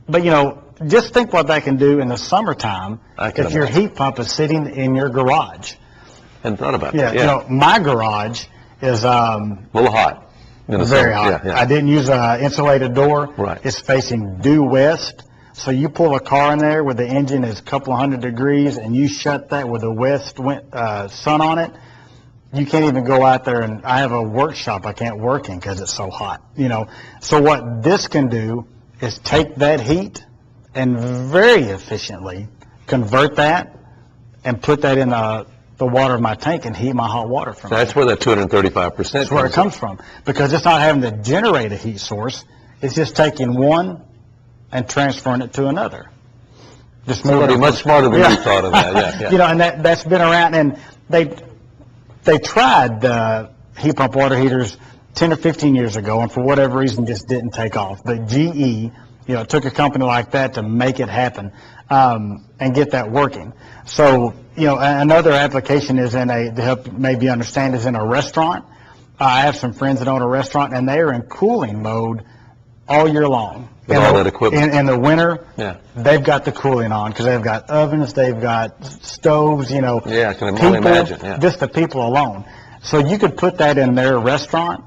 But, just think what that can do in the summertime if your heat pump is sitting in your garage. Hadn't thought about that. Yeah, my garage is a little hot. Very hot. I didn't use an insulated door. Right. It's facing due west. So you pull a car in there where the engine is a couple of 100 degrees and you shut that with the west sun on it, you can't even go out there, and I have a workshop I can't work in because it's so hot. So what this can do is take that heat and very efficiently convert that and put that in the water of my tank and heat my hot water from it. That's where that 235%. That's where it comes from, because it's not having to generate a heat source. It's just taking one and transferring it to another. Somebody much smarter than you thought of that. Yeah. And that's been around, and they tried heat pump water heaters 10 or 15 years ago, and for whatever reason just didn't take off. But GE, it took a company like that to make it happen and get that working. So, another application is to help maybe understand, is in a restaurant. I have some friends that own a restaurant, and they are in cooling mode all year long. With all that equipment. In the winter, they've got the cooling on because they've got ovens, they've got stoves, Yeah, I can only imagine. Yeah. Just the people alone. So you could put that in their restaurant,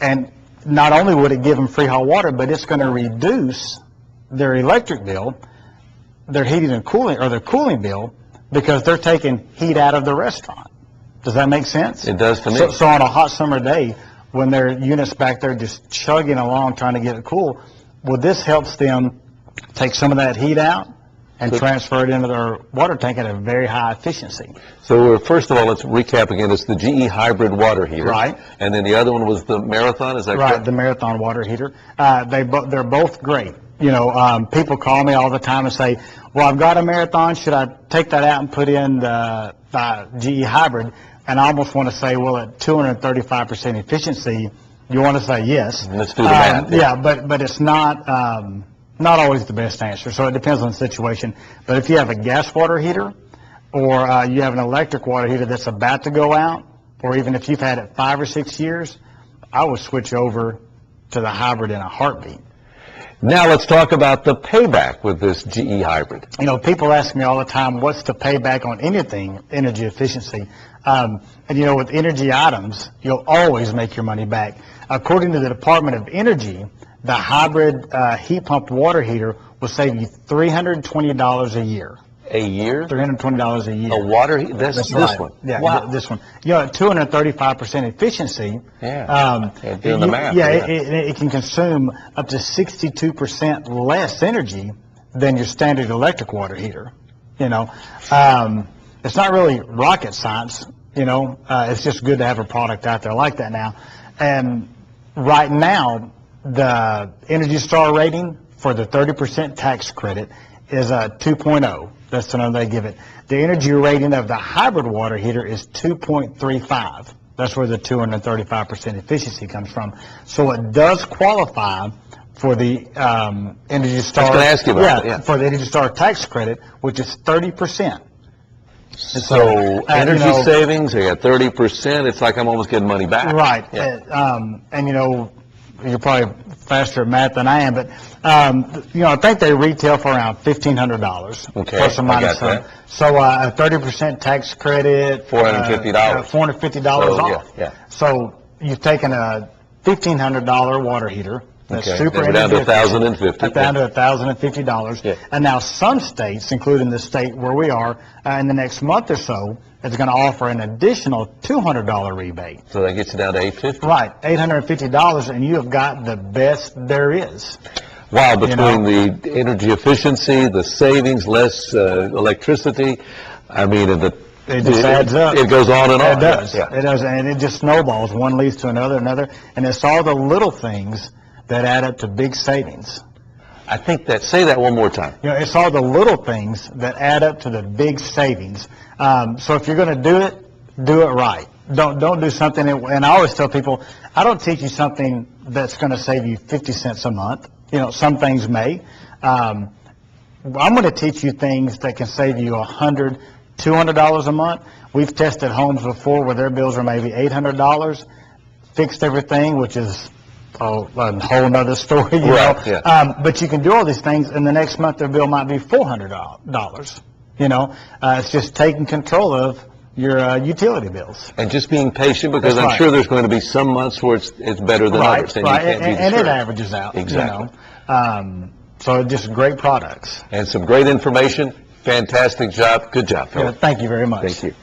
and not only would it give them free hot water, but it's going to reduce their electric bill, their heating and cooling, or their cooling bill, because they're taking heat out of the restaurant. Does that make sense? It does to me. So on a hot summer day, when their unit's back there just chugging along trying to get it cool, well, this helps them take some of that heat out and transfer it into their water tank at a very high efficiency. So first of all, let's recap again. It's the GE hybrid water heater. Right. And then the other one was the Marathon, is that correct? Right, the Marathon water heater. They're both great. People call me all the time and say, well, I've got a Marathon. Should I take that out and put in the GE hybrid? And I almost want to say, well, at 235% efficiency, you want to say yes. Let's do the math. Yeah, but it's not always the best answer. So it depends on the situation. But if you have a gas water heater, or you have an electric water heater that's about to go out, or even if you've had it 5 or 6 years, I would switch over to the hybrid in a heartbeat. Now let's talk about the payback with this GE hybrid. People ask me all the time, what's the payback on anything, energy efficiency? And with energy items, you'll always make your money back. According to the Department of Energy, the hybrid heat pump water heater will save you $320 a year. A year? $320 a year. A water heater? That's this right. One. Yeah, wow. This one. At 235% efficiency. Yeah. Doing the math. It can consume up to 62% less energy than your standard electric water heater. It's not really rocket science. It's just good to have a product out there like that now. And right now, the Energy Star rating for the 30% tax credit is a 2.0. That's the number they give it. The energy rating of the hybrid water heater is 2.35. That's where the 235% efficiency comes from. So it does qualify for the Energy Star. I was going to ask you about that. For the Energy Star tax credit, which is 30%. So energy savings, they got 30%. It's like I'm almost getting money back. Right. Yeah. You're probably faster at math than I am, but I think they retail for around $1,500. Okay, plus or minus I got that. So a 30% tax credit, $450. $450 off. Yeah. So you've taken a $1,500 water heater. That's super energy down to $1,050. Down to $1,050. Yeah. And now some states, including the state where we are, in the next month or so, is going to offer an additional $200 rebate. So that gets you down to $850. Right, $850, and you have got the best there is. Wow, between the energy efficiency, the savings, less electricity, it just adds up. It goes on and on. It does. Yeah. It does, and it just snowballs. One leads to another, and it's all the little things that add up to big savings. I think say that one more time. It's all the little things that add up to the big savings. So if you're going to do it right. Don't do something, and I always tell people, I don't teach you something that's going to save you 50 cents a month. Some things may. I'm going to teach you things that can save you $100, $200 a month. We've tested homes before where their bills are maybe $800, fixed everything, which is a whole nother story, you Right, know? yeah. But you can do all these things, and the next month their bill might be $400, you know? It's just taking control of your utility bills. And just being patient, because That's I'm right. sure there's going to be some months where it's better than others, and you Right, can't be and it discouraged. averages out, you Exactly. know? So just great products. And some great information. Fantastic job. Good job, Yeah, Philip. thank you very much. Thank you.